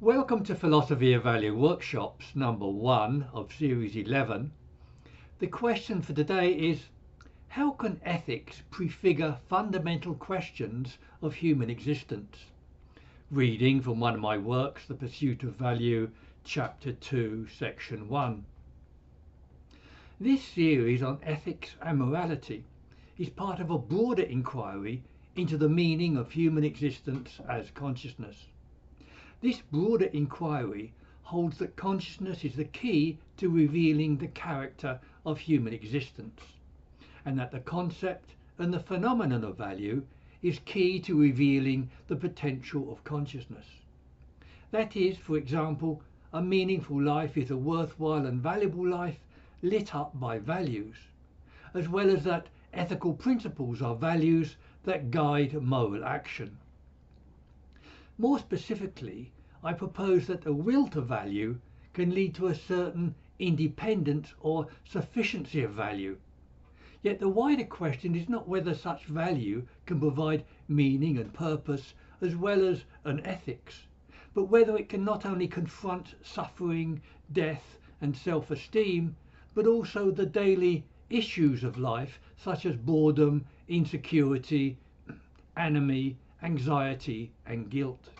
Welcome to Philosophy of Value Workshops number 1 of Series 11. The question for today is, how can ethics prefigure fundamental questions of human existence? Reading from one of my works, The Pursuit of Value, Chapter 2, Section 1. This series on ethics and morality is part of a broader inquiry into the meaning of human existence as consciousness. This broader inquiry holds that consciousness is the key to revealing the character of human existence, and that the concept and the phenomenon of value is key to revealing the potential of consciousness. That is, for example, a meaningful life is a worthwhile and valuable life lit up by values, as well as that ethical principles are values that guide moral action. More specifically, I propose that a will to value can lead to a certain independence or sufficiency of value. Yet the wider question is not whether such value can provide meaning and purpose as well as an ethics, but whether it can not only confront suffering, death and self-esteem, but also the daily issues of life such as boredom, insecurity, anomie, anxiety and guilt.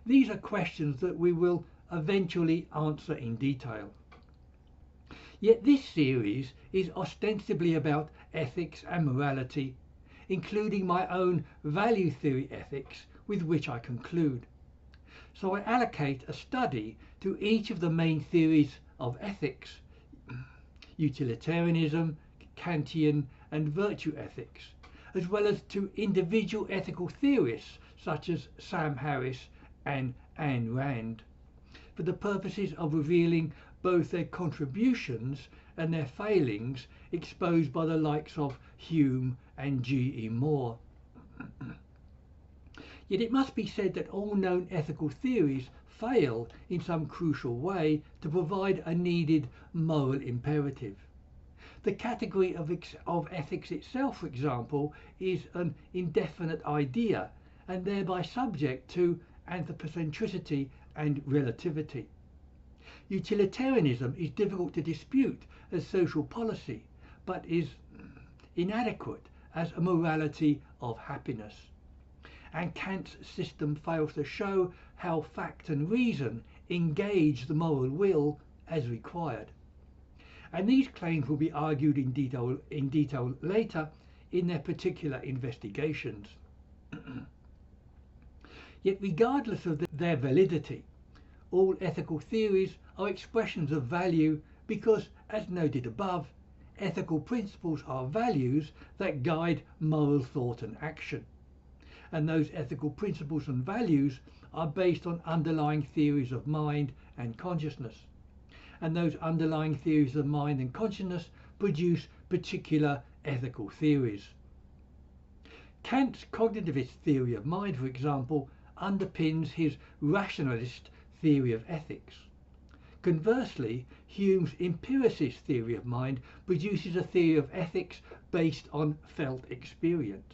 These are questions that we will eventually answer in detail. Yet this series is ostensibly about ethics and morality, including my own value theory ethics with which I conclude. So I allocate a study to each of the main theories of ethics: utilitarianism, Kantian and virtue ethics, as well as to individual ethical theorists such as Sam Harris and Ayn Rand, for the purposes of revealing both their contributions and their failings exposed by the likes of Hume and G.E. Moore. Yet it must be said that all known ethical theories fail in some crucial way to provide a needed moral imperative. The category of ethics itself, for example, is an indefinite idea and thereby subject to anthropocentricity and relativity. Utilitarianism is difficult to dispute as social policy, but is inadequate as a morality of happiness. And Kant's system fails to show how fact and reason engage the moral will as required. And these claims will be argued in detail later in their particular investigations. Yet regardless of their validity, all ethical theories are expressions of value because, as noted above, ethical principles are values that guide moral thought and action. And those ethical principles and values are based on underlying theories of mind and consciousness. And those underlying theories of mind and consciousness produce particular ethical theories. Kant's cognitivist theory of mind, for example, underpins his rationalist theory of ethics. Conversely, Hume's empiricist theory of mind produces a theory of ethics based on felt experience.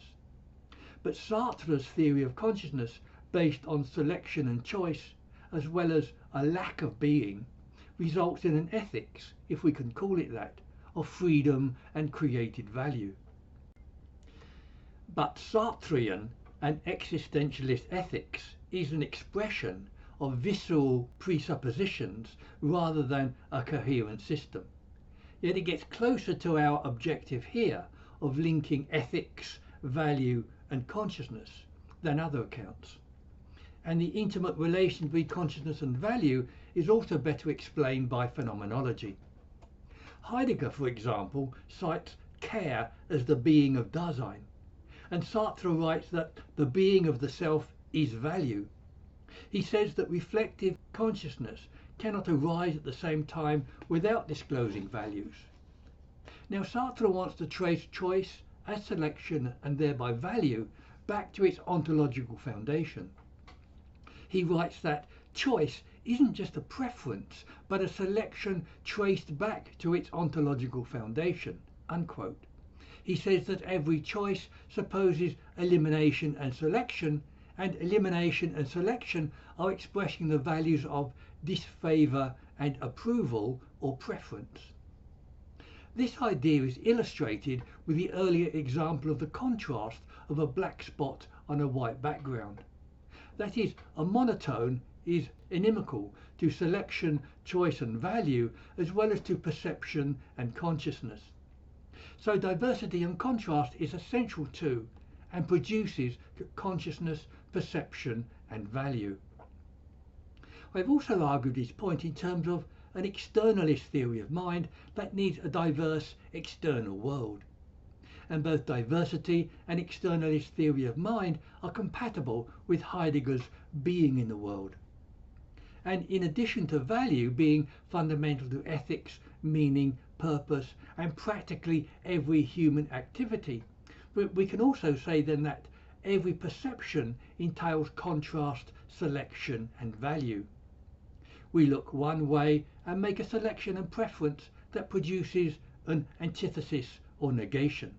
But Sartre's theory of consciousness, based on selection and choice, as well as a lack of being, results in an ethics, if we can call it that, of freedom and created value. But Sartrean and existentialist ethics is an expression of visceral presuppositions rather than a coherent system. Yet it gets closer to our objective here of linking ethics, value and consciousness than other accounts. And the intimate relation between consciousness and value is also better explained by phenomenology. Heidegger, for example, cites care as the being of Dasein, and Sartre writes that the being of the self is value. He says that reflective consciousness cannot arise at the same time without disclosing values. Now Sartre wants to trace choice as selection and thereby value back to its ontological foundation. He writes that choice isn't just a preference, but a selection traced back to its ontological foundation, unquote. He says that every choice supposes elimination and selection, and elimination and selection are expressing the values of disfavour and approval or preference. This idea is illustrated with the earlier example of the contrast of a black spot on a white background. That is, a monotone is inimical to selection, choice and value, as well as to perception and consciousness. So diversity and contrast is essential to and produces consciousness, perception and value. I've also argued this point in terms of an externalist theory of mind that needs a diverse external world. And both diversity and externalist theory of mind are compatible with Heidegger's being in the world. And in addition to value being fundamental to ethics, meaning, purpose and practically every human activity, we can also say then that every perception entails contrast, selection and value. We look one way and make a selection and preference that produces an antithesis or negation.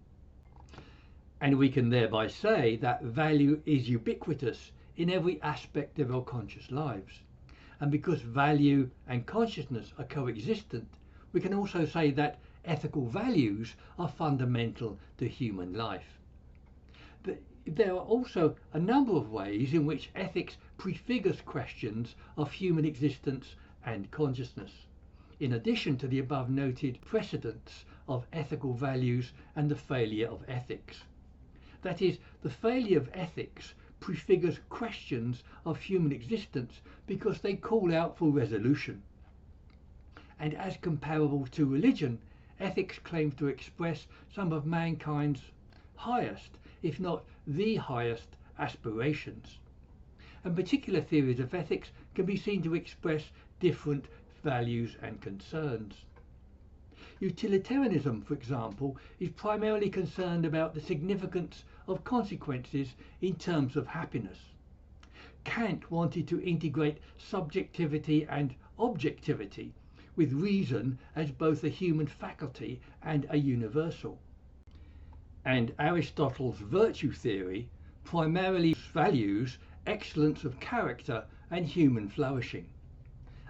And we can thereby say that value is ubiquitous in every aspect of our conscious lives. And because value and consciousness are coexistent, we can also say that ethical values are fundamental to human life. There are also a number of ways in which ethics prefigures questions of human existence and consciousness, in addition to the above noted precedents of ethical values and the failure of ethics. That is, the failure of ethics prefigures questions of human existence because they call out for resolution. And as comparable to religion, ethics claims to express some of mankind's highest, if not the highest, aspirations. And particular theories of ethics can be seen to express different values and concerns. Utilitarianism, for example, is primarily concerned about the significance of consequences in terms of happiness. Kant wanted to integrate subjectivity and objectivity, with reason as both a human faculty and a universal. And Aristotle's virtue theory primarily values excellence of character and human flourishing.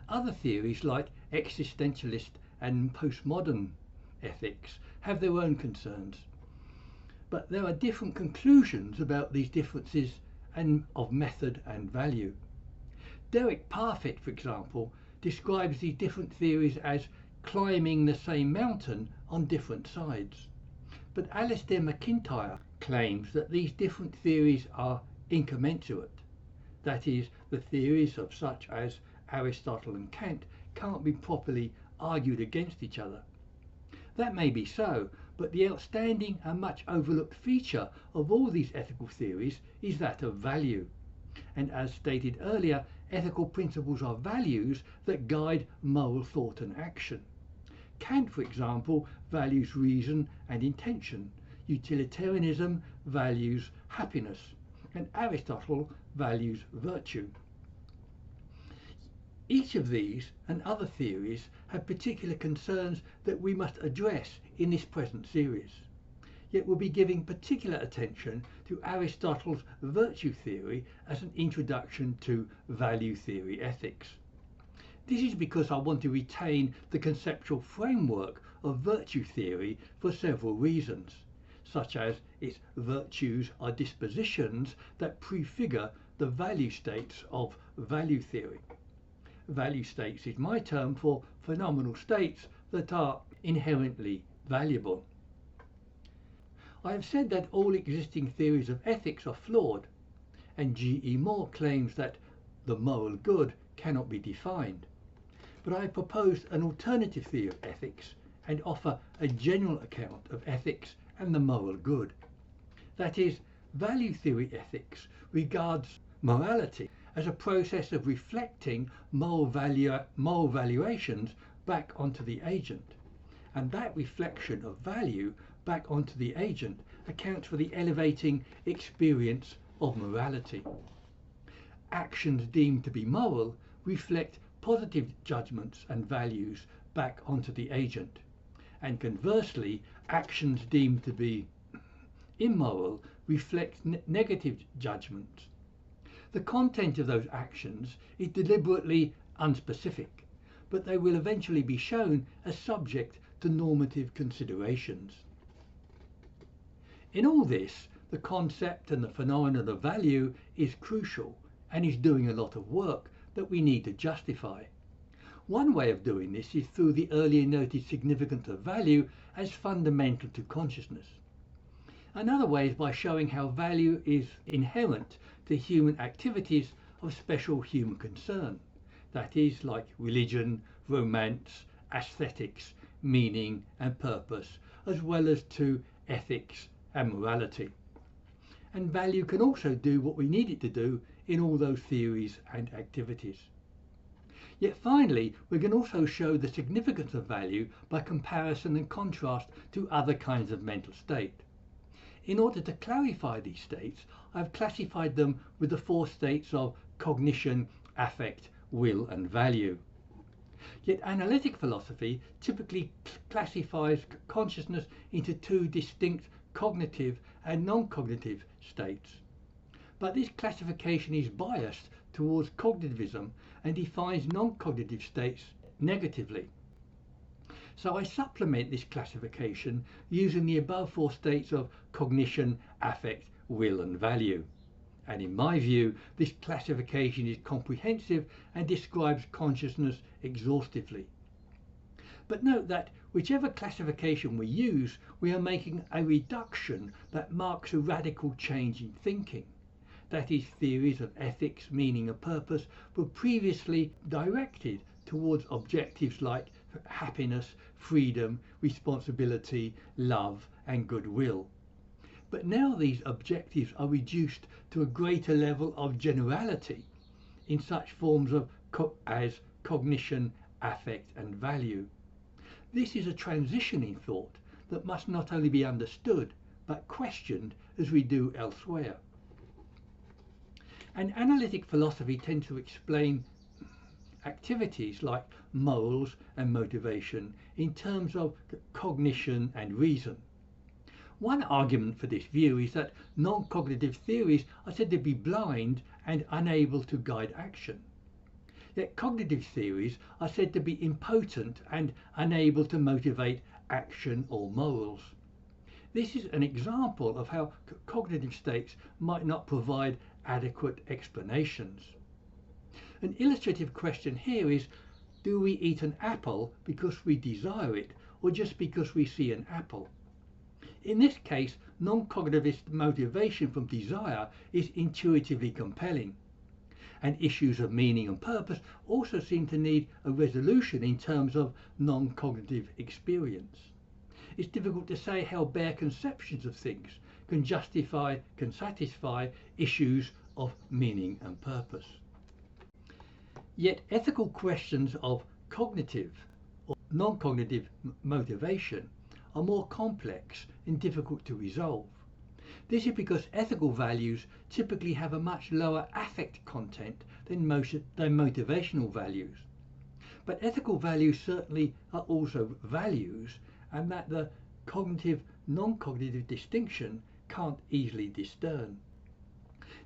Other theories like existentialist and postmodern ethics have their own concerns. But there are different conclusions about these differences and of method and value. Derek Parfit, for example, describes these different theories as climbing the same mountain on different sides. But Alistair McIntyre claims that these different theories are incommensurate. That is, the theories of such as Aristotle and Kant can't be properly argued against each other. That may be so, but the outstanding and much overlooked feature of all these ethical theories is that of value. And as stated earlier, ethical principles are values that guide moral thought and action. Kant, for example, values reason and intention. Utilitarianism values happiness, and Aristotle values virtue. Each of these and other theories have particular concerns that we must address in this present series. Yet we'll be giving particular attention to Aristotle's virtue theory as an introduction to value theory ethics. This is because I want to retain the conceptual framework of virtue theory for several reasons, such as its virtues are dispositions that prefigure the value states of value theory. Value states is my term for phenomenal states that are inherently valuable. I have said that all existing theories of ethics are flawed, and G.E. Moore claims that the moral good cannot be defined. But I have proposed an alternative theory of ethics and offer a general account of ethics and the moral good. That is, value theory ethics regards morality as a process of reflecting moral valuations back onto the agent, and that reflection of value back onto the agent accounts for the elevating experience of morality. Actions deemed to be moral reflect positive judgments and values back onto the agent, and conversely, actions deemed to be immoral reflect negative judgments. The content of those actions is deliberately unspecific, but they will eventually be shown as subject to normative considerations. In all this, the concept and the phenomenon of value is crucial and is doing a lot of work that we need to justify. One way of doing this is through the earlier noted significance of value as fundamental to consciousness. Another way is by showing how value is inherent to human activities of special human concern, that is, like religion, romance, aesthetics, meaning and purpose, as well as to ethics and morality. And value can also do what we need it to do in all those theories and activities. Yet finally, we can also show the significance of value by comparison and contrast to other kinds of mental state. In order to clarify these states, I've classified them with the four states of cognition, affect, will and value. Yet analytic philosophy typically classifies consciousness into two distinct cognitive and non-cognitive states. But this classification is biased towards cognitivism and defines non-cognitive states negatively. So I supplement this classification using the above four states of cognition, affect, will and value. And in my view, this classification is comprehensive and describes consciousness exhaustively. But note that whichever classification we use, we are making a reduction that marks a radical change in thinking. That is, theories of ethics, meaning and purpose were previously directed towards objectives like happiness, freedom, responsibility, love and goodwill. But now these objectives are reduced to a greater level of generality in such forms of as cognition, affect and value. This is a transition in thought that must not only be understood but questioned as we do elsewhere. And analytic philosophy tends to explain activities like morals and motivation in terms of cognition and reason. One argument for this view is that non-cognitive theories are said to be blind and unable to guide action. Yet cognitive theories are said to be impotent and unable to motivate action or morals. This is an example of how cognitive states might not provide adequate explanations. An illustrative question here is, do we eat an apple because we desire it or just because we see an apple? In this case, non-cognitivist motivation from desire is intuitively compelling. And issues of meaning and purpose also seem to need a resolution in terms of non-cognitive experience. It's difficult to say how bare conceptions of things can satisfy issues of meaning and purpose. Yet ethical questions of cognitive or non-cognitive motivation are more complex and difficult to resolve. This is because ethical values typically have a much lower affect content than motivational values. But ethical values certainly are also values, and that the cognitive non-cognitive distinction can't easily discern.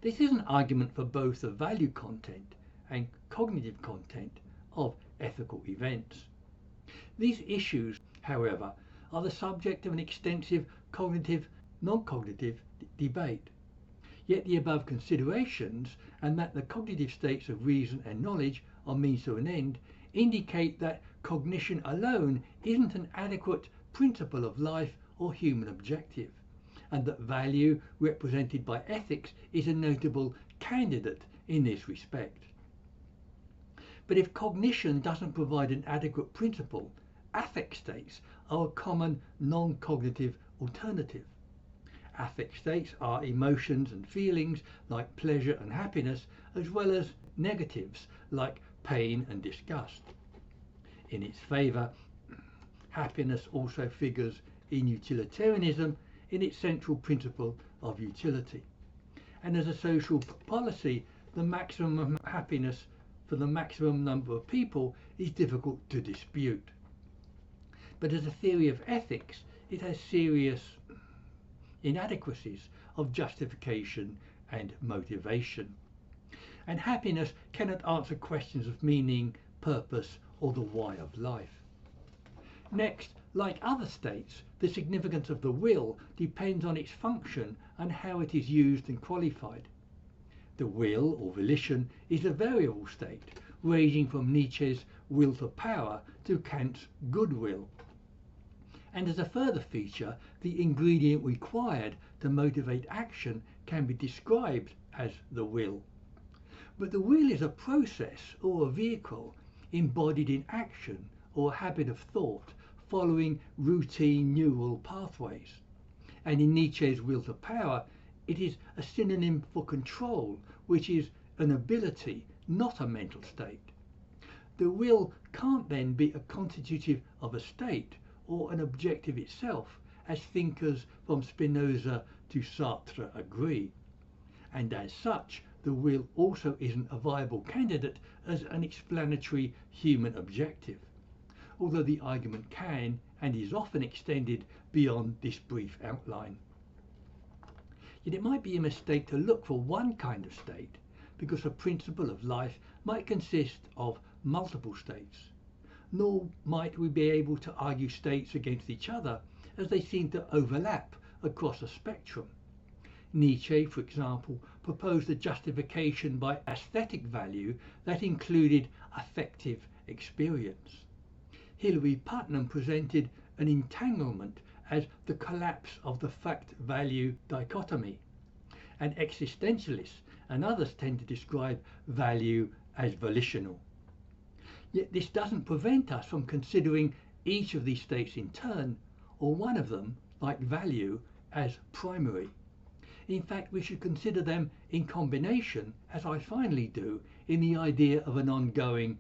This is an argument for both the value content and cognitive content of ethical events. These issues, however, are the subject of an extensive cognitive non-cognitive debate. Yet the above considerations, and that the cognitive states of reason and knowledge are means to an end, indicate that cognition alone isn't an adequate principle of life or human objective, and that value represented by ethics is a notable candidate in this respect. But if cognition doesn't provide an adequate principle, affect states are a common non-cognitive alternative. Affect states are emotions and feelings like pleasure and happiness, as well as negatives like pain and disgust. In its favour, happiness also figures in utilitarianism in its central principle of utility. And as a social policy, the maximum happiness for the maximum number of people is difficult to dispute. But as a theory of ethics, it has serious inadequacies of justification and motivation. and happiness cannot answer questions of meaning, purpose, or the why of life. Next, like other states, the significance of the will depends on its function and how it is used and qualified. The will, or volition, is a variable state, ranging from Nietzsche's will to power to Kant's goodwill. And as a further feature, the ingredient required to motivate action can be described as the will. But the will is a process or a vehicle embodied in action or a habit of thought following routine neural pathways. And in Nietzsche's will to power, it is a synonym for control, which is an ability, not a mental state. The will can't then be a constitutive of a state or an objective itself, as thinkers from Spinoza to Sartre agree. And as such, the will also isn't a viable candidate as an explanatory human objective, although the argument can and is often extended beyond this brief outline. Yet it might be a mistake to look for one kind of state, because a principle of life might consist of multiple states. Nor might we be able to argue states against each other, as they seem to overlap across a spectrum. Nietzsche, for example, proposed a justification by aesthetic value that included affective experience. Hilary Putnam presented an entanglement as the collapse of the fact-value dichotomy, and existentialists and others tend to describe value as volitional. Yet this doesn't prevent us from considering each of these states in turn, or one of them, like value, as primary. In fact, we should consider them in combination, as I finally do, in the idea of an ongoing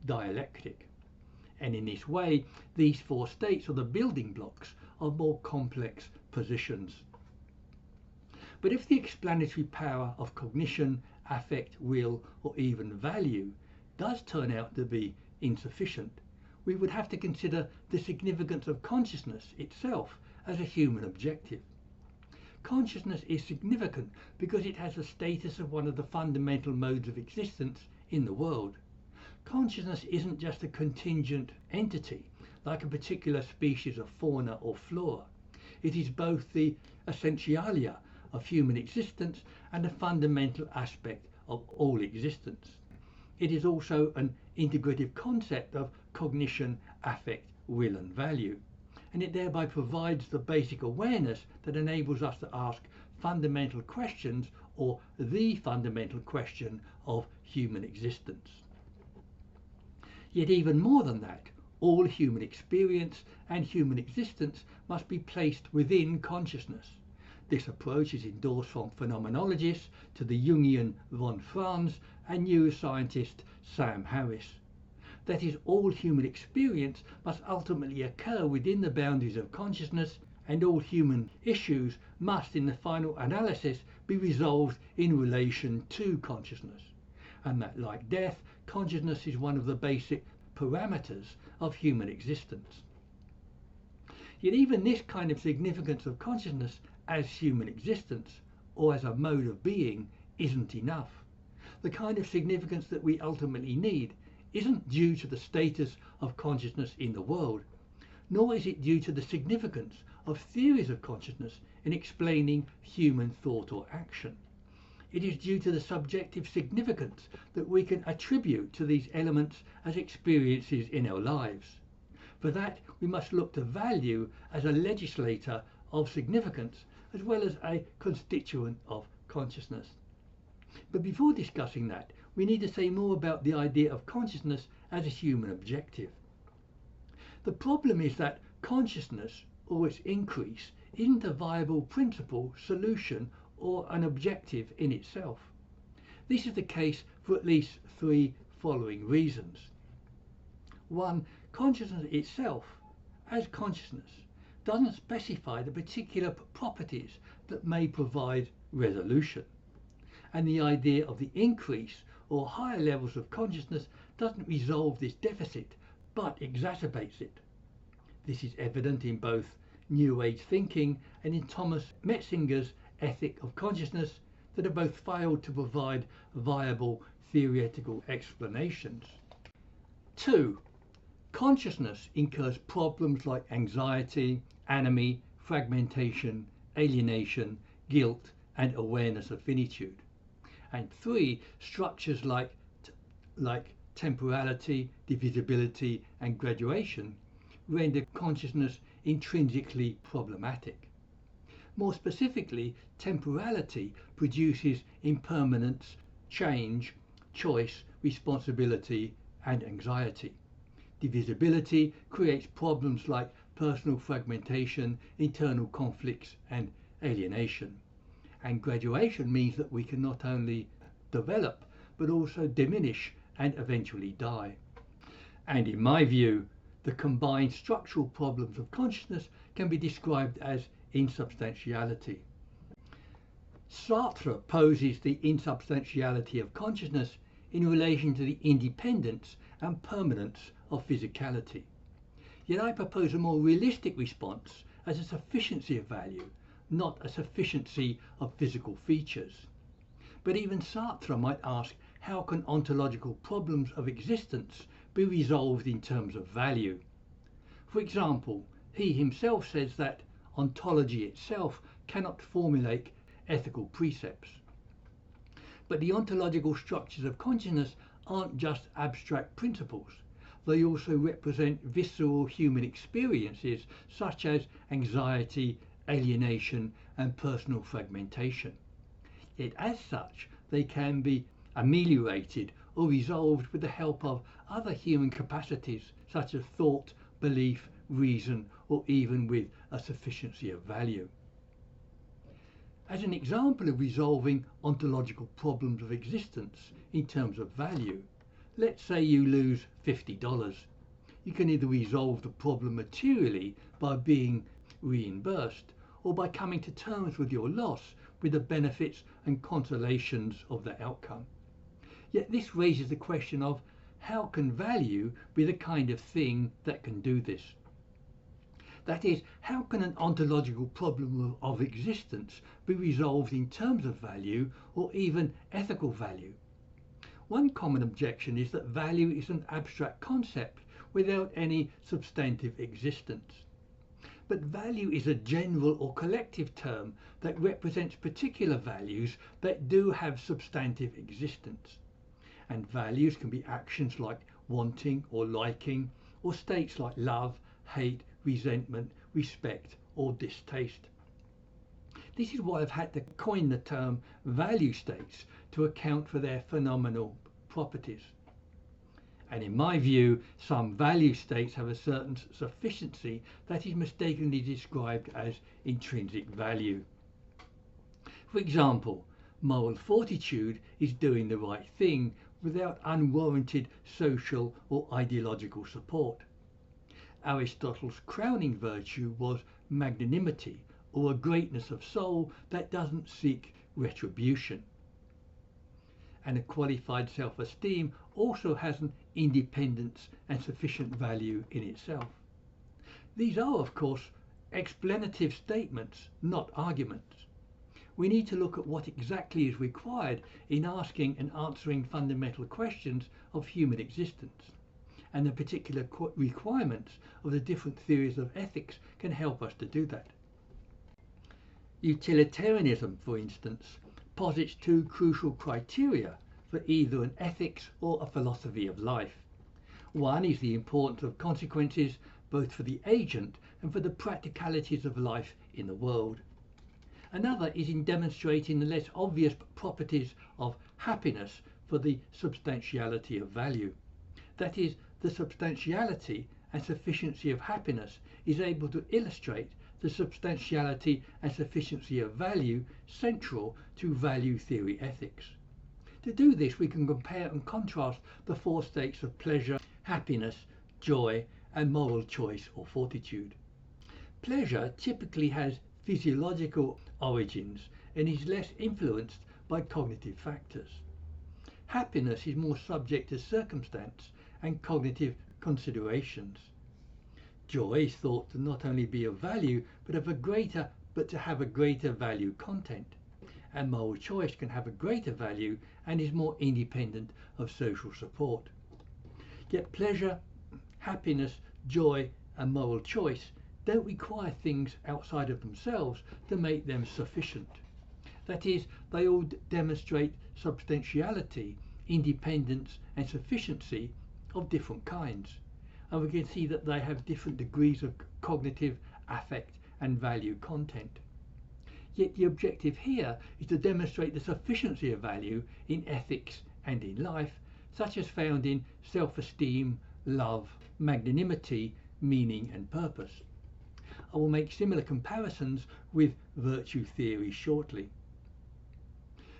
dialectic. And in this way, these four states are the building blocks of more complex positions. But if the explanatory power of cognition, affect, will, or even value does turn out to be insufficient, we would have to consider the significance of consciousness itself as a human objective. Consciousness is significant because it has the status of one of the fundamental modes of existence in the world. Consciousness isn't just a contingent entity, like a particular species of fauna or flora. It is both the essentialia of human existence and a fundamental aspect of all existence. It is also an integrative concept of cognition, affect, will and value, and it thereby provides the basic awareness that enables us to ask fundamental questions, or the fundamental question of human existence. Yet even more than that, all human experience and human existence must be placed within consciousness. This approach is endorsed from phenomenologists to the Jungian von Franz and neuroscientist Sam Harris. That is, all human experience must ultimately occur within the boundaries of consciousness, and all human issues must, in the final analysis, be resolved in relation to consciousness. And that, like death, consciousness is one of the basic parameters of human existence. Yet even this kind of significance of consciousness as human existence, or as a mode of being, isn't enough. The kind of significance that we ultimately need isn't due to the status of consciousness in the world, nor is it due to the significance of theories of consciousness in explaining human thought or action. It is due to the subjective significance that we can attribute to these elements as experiences in our lives. For that, we must look to value as a legislator of significance, as well as a constituent of consciousness. But before discussing that, we need to say more about the idea of consciousness as a human objective. The problem is that consciousness, or its increase, isn't a viable principle, solution, or an objective in itself. This is the case for at least three following reasons. 1. Consciousness itself, as consciousness, doesn't specify the particular properties that may provide resolution. And the idea of the increase or higher levels of consciousness doesn't resolve this deficit, but exacerbates it. This is evident in both New Age thinking and in Thomas Metzinger's ethic of consciousness, that have both failed to provide viable theoretical explanations. 2. Consciousness incurs problems like anxiety, anomie, fragmentation, alienation, guilt, and awareness of finitude. And 3. Structures like temporality, divisibility, and graduation render consciousness intrinsically problematic. More specifically, temporality produces impermanence, change, choice, responsibility, and anxiety. Divisibility creates problems like personal fragmentation, internal conflicts, and alienation. And graduation means that we can not only develop, but also diminish and eventually die. And in my view, the combined structural problems of consciousness can be described as insubstantiality. Sartre poses the insubstantiality of consciousness in relation to the independence and permanence of physicality. Yet I propose a more realistic response as a sufficiency of value, not a sufficiency of physical features. But even Sartre might ask, how can ontological problems of existence be resolved in terms of value? For example, he himself says that ontology itself cannot formulate ethical precepts. But the ontological structures of consciousness aren't just abstract principles. They also represent visceral human experiences such as anxiety, alienation, and personal fragmentation. Yet as such, they can be ameliorated or resolved with the help of other human capacities such as thought, belief, reason, or even with a sufficiency of value. As an example of resolving ontological problems of existence in terms of value, let's say you lose $50. You can either resolve the problem materially by being reimbursed or by coming to terms with your loss with the benefits and consolations of the outcome. Yet this raises the question of how can value be the kind of thing that can do this? That is, how can an ontological problem of existence be resolved in terms of value or even ethical value? One common objection is that value is an abstract concept without any substantive existence. But value is a general or collective term that represents particular values that do have substantive existence. And values can be actions like wanting or liking, or states like love, hate, resentment, respect, or distaste. This is why I've had to coin the term value states to account for their phenomenal properties. And in my view, some value states have a certain sufficiency that is mistakenly described as intrinsic value. For example, moral fortitude is doing the right thing without unwarranted social or ideological support. Aristotle's crowning virtue was magnanimity, or a greatness of soul that doesn't seek retribution. And a qualified self-esteem also has an independence and sufficient value in itself. These are, of course, explanative statements, not arguments. We need to look at what exactly is required in asking and answering fundamental questions of human existence. And the particular requirements of the different theories of ethics can help us to do that. Utilitarianism, for instance, posits two crucial criteria for either an ethics or a philosophy of life. One is the importance of consequences both for the agent and for the practicalities of life in the world. Another is in demonstrating the less obvious properties of happiness for the substantiality of value. That is, the substantiality and sufficiency of happiness is able to illustrate the substantiality and sufficiency of value central to value theory ethics. To do this, we can compare and contrast the four states of pleasure, happiness, joy, and moral choice or fortitude. Pleasure typically has physiological origins and is less influenced by cognitive factors. Happiness is more subject to circumstance and cognitive considerations. Joy is thought to not only be of value, but to have a greater value content. and moral choice can have a greater value and is more independent of social support. Yet pleasure, happiness, joy and moral choice don't require things outside of themselves to make them sufficient. That is, they all demonstrate substantiality, independence and sufficiency of different kinds. And we can see that they have different degrees of cognitive, affect and value content. Yet the objective here is to demonstrate the sufficiency of value in ethics and in life, such as found in self-esteem, love, magnanimity, meaning and purpose. I will make similar comparisons with virtue theory shortly.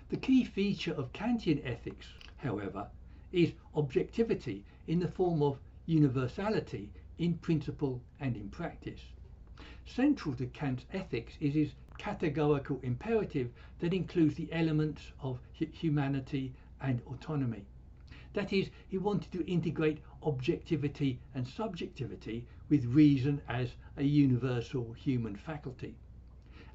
The key feature of Kantian ethics, however, is objectivity in the form of universality in principle and in practice. Central to Kant's ethics is his categorical imperative that includes the elements of humanity and autonomy. That is, he wanted to integrate objectivity and subjectivity with reason as a universal human faculty.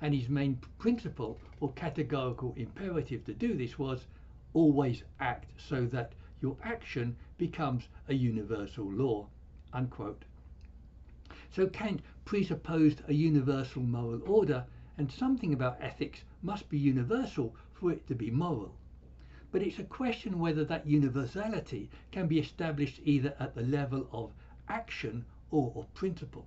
And his main principle or categorical imperative to do this was always act so that your action becomes a universal law, unquote. So Kant presupposed a universal moral order, and something about ethics must be universal for it to be moral. But it's a question whether that universality can be established either at the level of action or of principle.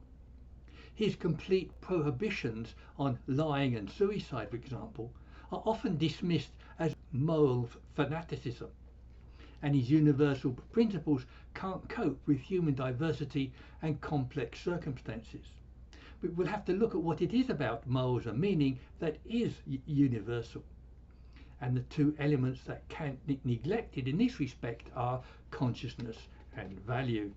His complete prohibitions on lying and suicide, for example, are often dismissed as moral fanaticism, and his universal principles can't cope with human diversity and complex circumstances. But we'll have to look at what it is about morals and meaning that is universal. And the two elements that Kant neglected in this respect are consciousness and value.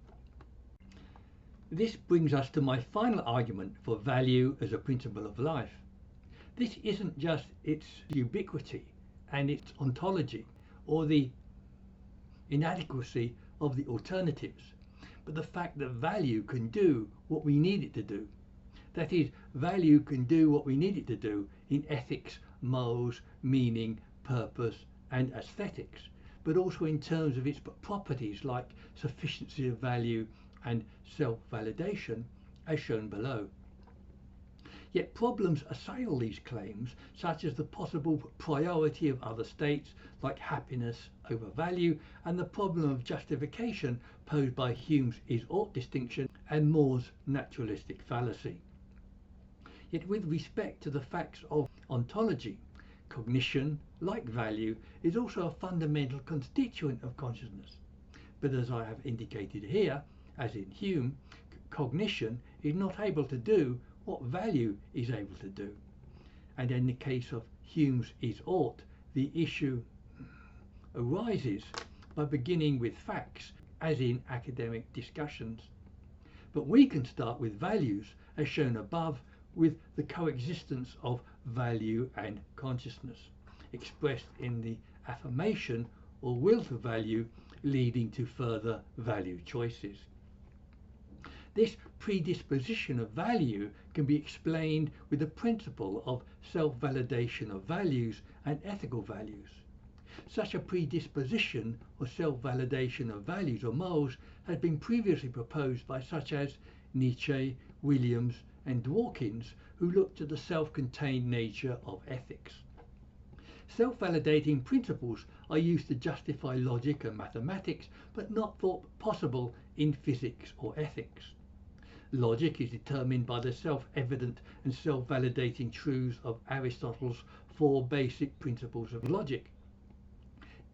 This brings us to my final argument for value as a principle of life. This isn't just its ubiquity and its ontology or the inadequacy of the alternatives, but the fact that value can do what we need it to do. That is, value can do what we need it to do in ethics, morals, meaning, purpose and aesthetics, but also in terms of its properties like sufficiency of value and self-validation, as shown below. Yet problems assail these claims, such as the possible priority of other states like happiness over value, and the problem of justification posed by Hume's is-ought distinction and More's naturalistic fallacy. Yet with respect to the facts of ontology, cognition, like value, is also a fundamental constituent of consciousness. But as I have indicated here, as in Hume, cognition is not able to do what value is able to do. And in the case of Hume's is-ought, the issue arises by beginning with facts, as in academic discussions. But we can start with values, as shown above, with the coexistence of value and consciousness, expressed in the affirmation or will to value, leading to further value choices. This predisposition of value can be explained with the principle of self-validation of values and ethical values. Such a predisposition or self-validation of values or morals has been previously proposed by such as Nietzsche, Williams and Dworkin, who looked at the self-contained nature of ethics. Self-validating principles are used to justify logic and mathematics, but not thought possible in physics or ethics. Logic is determined by the self-evident and self-validating truths of Aristotle's four basic principles of logic.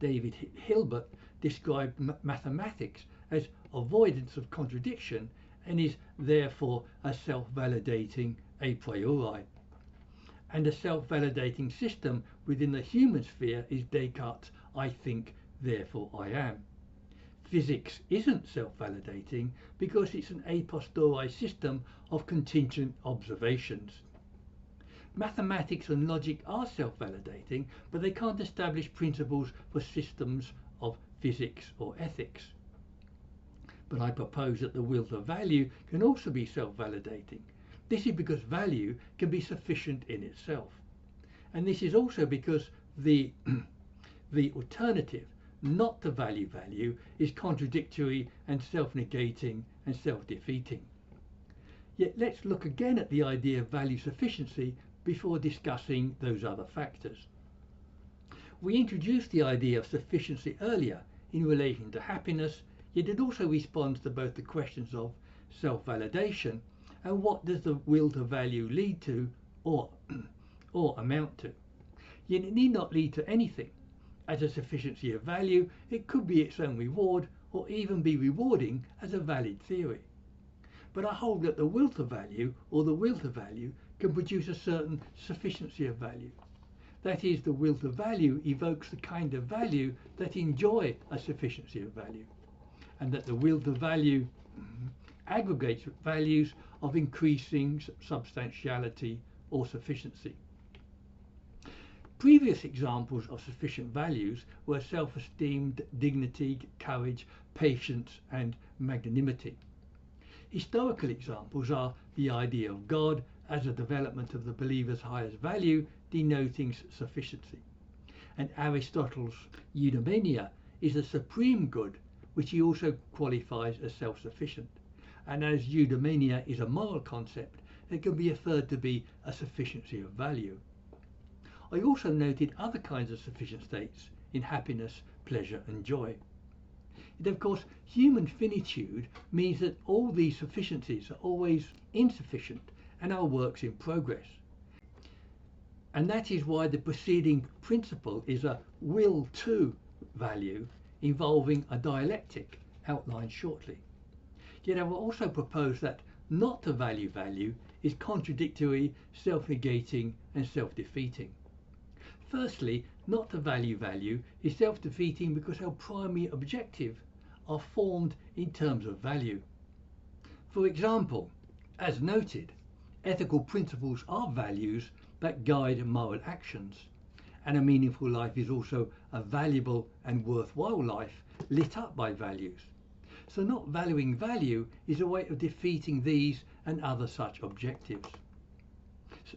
David Hilbert described mathematics as avoidance of contradiction and is therefore a self-validating a priori. And a self-validating system within the human sphere is Descartes' I think, therefore I am. Physics isn't self-validating because it's an a posteriori system of contingent observations. Mathematics and logic are self-validating, but they can't establish principles for systems of physics or ethics. But I propose that the will to value can also be self-validating. This is because value can be sufficient in itself. And this is also because the the alternative, not to value value, is contradictory and self-negating and self-defeating. Yet let's look again at the idea of value sufficiency before discussing those other factors. We introduced the idea of sufficiency earlier in relation to happiness, yet it also responds to both the questions of self-validation and what does the will to value lead to or amount to. Yet it need not lead to anything. As a sufficiency of value, it could be its own reward or even be rewarding as a valid theory. But I hold that the will to value or the will to value can produce a certain sufficiency of value. That is, the will to value evokes the kind of value that enjoy a sufficiency of value, and that the will to value aggregates values of increasing substantiality or sufficiency. Previous examples of sufficient values were self-esteem, dignity, courage, patience, and magnanimity. Historical examples are the idea of God as a development of the believer's highest value, denoting sufficiency. And Aristotle's eudaimonia is the supreme good, which he also qualifies as self-sufficient. And as eudaimonia is a moral concept, it can be inferred to be a sufficiency of value. I also noted other kinds of sufficient states in happiness, pleasure and joy. Yet of course, human finitude means that all these sufficiencies are always insufficient and are works in progress. And that is why the preceding principle is a will to value involving a dialectic outlined shortly. Yet I will also propose that not to value value is contradictory, self-negating and self-defeating. Firstly, not to value value is self-defeating because our primary objective are formed in terms of value. For example, as noted, ethical principles are values that guide moral actions, and a meaningful life is also a valuable and worthwhile life lit up by values. So not valuing value is a way of defeating these and other such objectives.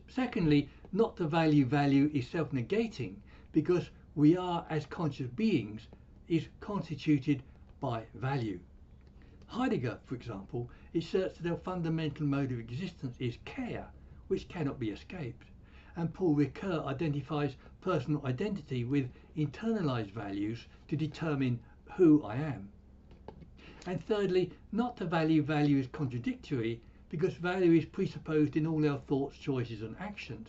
Secondly, not to value value is self-negating because we are, as conscious beings, is constituted by value. Heidegger, for example, asserts that our fundamental mode of existence is care, which cannot be escaped. And Paul Ricoeur identifies personal identity with internalized values to determine who I am. And thirdly, not to value value is contradictory because value is presupposed in all our thoughts, choices and actions.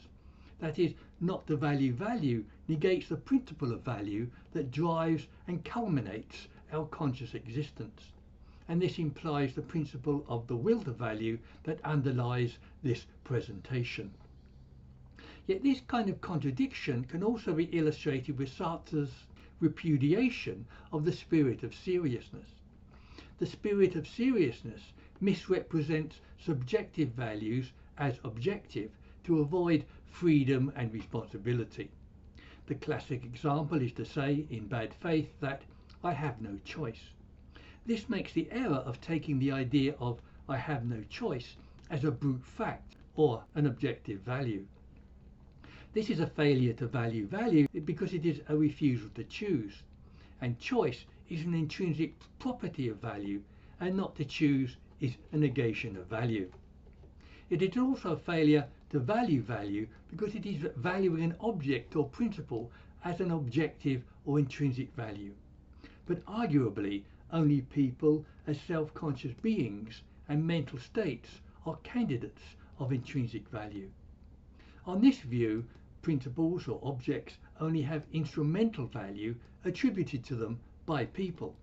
That is, not to value value negates the principle of value that drives and culminates our conscious existence. And this implies the principle of the will to value that underlies this presentation. Yet this kind of contradiction can also be illustrated with Sartre's repudiation of the spirit of seriousness. The spirit of seriousness misrepresents subjective values as objective to avoid freedom and responsibility. The classic example is to say, in bad faith, that I have no choice. This makes the error of taking the idea of I have no choice as a brute fact or an objective value. This is a failure to value value because it is a refusal to choose, and choice is an intrinsic property of value, and not to choose is a negation of value. It is also a failure to value value because it is valuing an object or principle as an objective or intrinsic value. But arguably, only people as self-conscious beings and mental states are candidates of intrinsic value. On this view, principles or objects only have instrumental value attributed to them by people.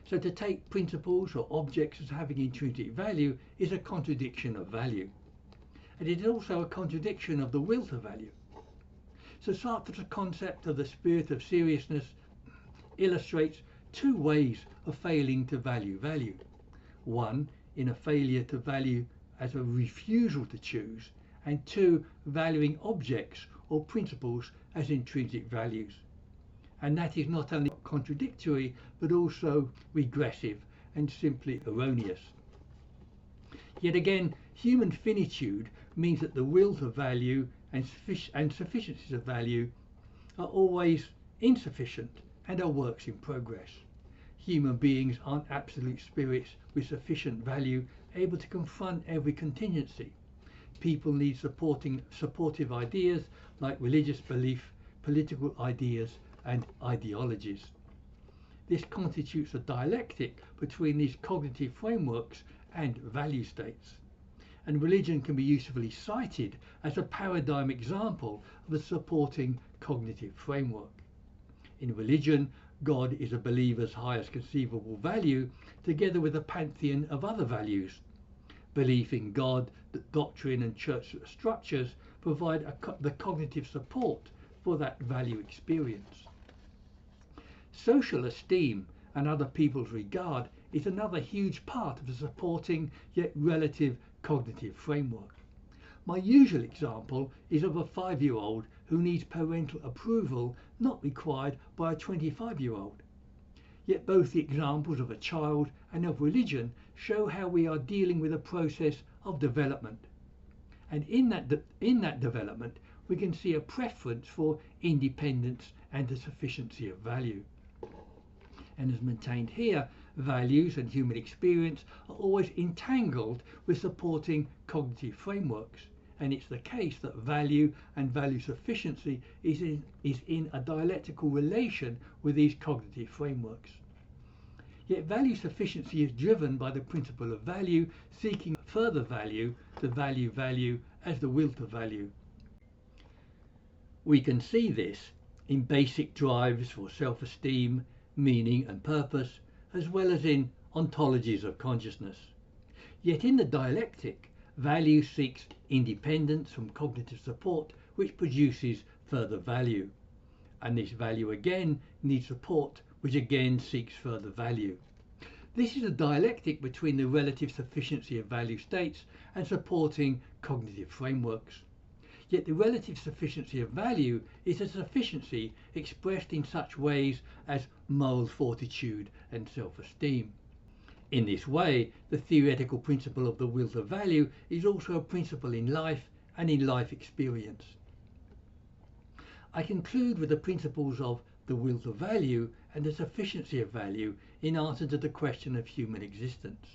So to take principles or objects as having intrinsic value is a contradiction of value. And it is also a contradiction of the will to value. So Sartre's concept of the spirit of seriousness illustrates two ways of failing to value value. One, in a failure to value as a refusal to choose, and two, valuing objects or principles as intrinsic values. And that is not only contradictory, but also regressive and simply erroneous. Yet again, human finitude means that the will to value and sufficiencies of value are always insufficient and are works in progress. Human beings aren't absolute spirits with sufficient value able to confront every contingency. People need supportive ideas like religious belief, political ideas and ideologies. This constitutes a dialectic between these cognitive frameworks and value states. And religion can be usefully cited as a paradigm example of a supporting cognitive framework. In religion, God is a believer's highest conceivable value, together with a pantheon of other values. Belief in God, the doctrine and church structures provide the cognitive support for that value experience. Social esteem and other people's regard is another huge part of the supporting yet relative cognitive framework. My usual example is of a 5-year-old who needs parental approval not required by a 25-year-old. Yet both the examples of a child and of religion show how we are dealing with a process of development. And in that development, we can see a preference for independence and the sufficiency of value. And as maintained here, values and human experience are always entangled with supporting cognitive frameworks. And it's the case that value and value sufficiency is in a dialectical relation with these cognitive frameworks. Yet value sufficiency is driven by the principle of value, seeking further value, the value as the will to value. We can see this in basic drives for self-esteem, meaning and purpose, as well as in ontologies of consciousness. Yet in the dialectic, value seeks independence from cognitive support, which produces further value. And this value again needs support, which again seeks further value. This is a dialectic between the relative sufficiency of value states and supporting cognitive frameworks. Yet the relative sufficiency of value is a sufficiency expressed in such ways as moral fortitude and self-esteem. In this way, the theoretical principle of the will to value is also a principle in life and in life experience. I conclude with the principles of the will to value and the sufficiency of value in answer to the question of human existence,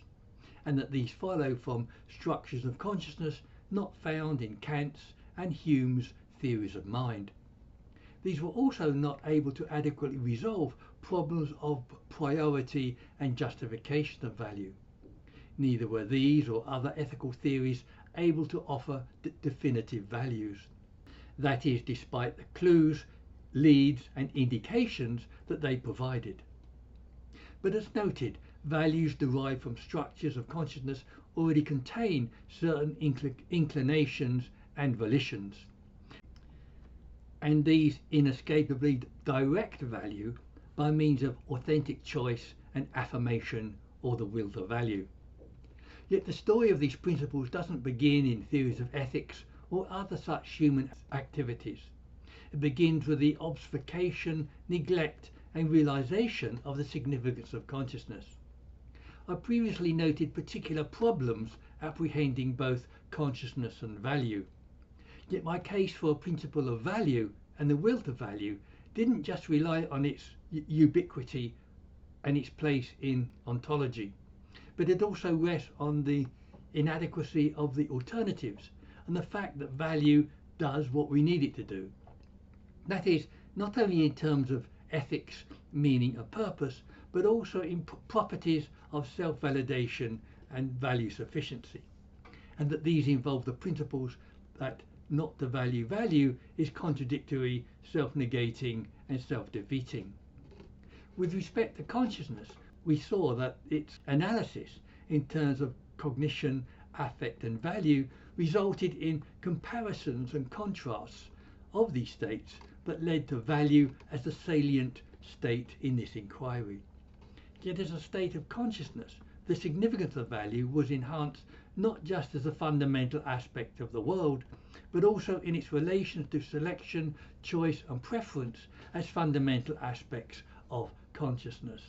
and that these follow from structures of consciousness not found in Kant's and Hume's theories of mind. These were also not able to adequately resolve problems of priority and justification of value. Neither were these or other ethical theories able to offer definitive values. That is, despite the clues, leads and indications that they provided. But as noted, values derived from structures of consciousness already contain certain inclinations and volitions. And these inescapably direct value by means of authentic choice and affirmation, or the will to value. Yet the story of these principles doesn't begin in theories of ethics or other such human activities. It begins with the obfuscation, neglect and realization of the significance of consciousness. I previously noted particular problems apprehending both consciousness and value. Yet my case for a principle of value and the will to value didn't just rely on its ubiquity and its place in ontology, but it also rests on the inadequacy of the alternatives and the fact that value does what we need it to do. That is, not only in terms of ethics, meaning and purpose, but also in properties of self-validation and value sufficiency, and that these involve the principles that not to value value is contradictory, self-negating and self-defeating. With respect to consciousness, we saw that its analysis in terms of cognition, affect and value resulted in comparisons and contrasts of these states that led to value as the salient state in this inquiry. Yet as a state of consciousness, the significance of value was enhanced not just as a fundamental aspect of the world, but also in its relations to selection, choice and preference as fundamental aspects of consciousness.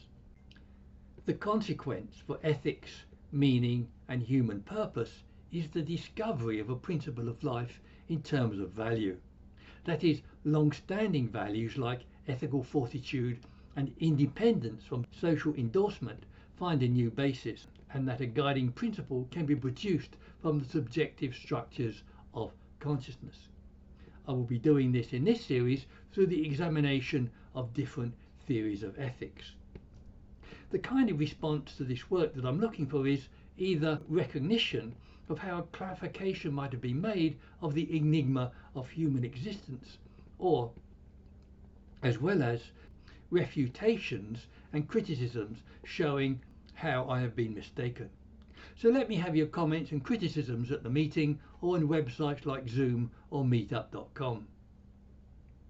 The consequence for ethics, meaning and human purpose is the discovery of a principle of life in terms of value. That is, long-standing values like ethical fortitude and independence from social endorsement find a new basis, and that a guiding principle can be produced from the subjective structures of consciousness. I will be doing this in this series through the examination of different theories of ethics. The kind of response to this work that I'm looking for is either recognition of how a clarification might have been made of the enigma of human existence, or as well as refutations and criticisms showing how I have been mistaken. So let me have your comments and criticisms at the meeting or on websites like Zoom or meetup.com.